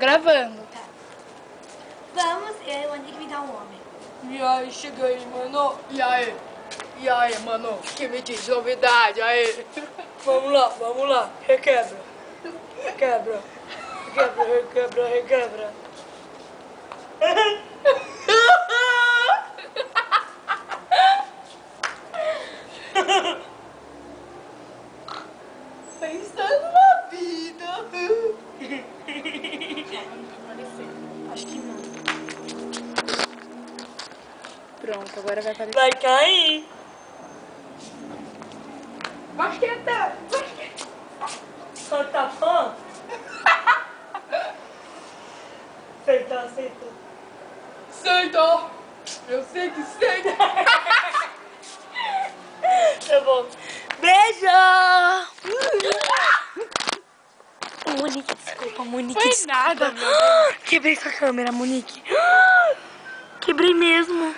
Gravando. Tá. Vamos, eu vou ter que me dar um homem. E aí, cheguei, mano. E aí? E aí, mano? Que me diz novidade, aí? Vamos lá. Requebra. Requebra. Pensando na vida. Acho que não. Pronto, agora vai aparecer. Vai cair. Basqueta! Solta a fã. Aceitou. Senta! Eu sei que senta! Tá bom. Beijo! Monique, desculpa, Monique. Foi desculpa. nada, meu Deus. Quebrei sua câmera, Monique. Quebrei mesmo.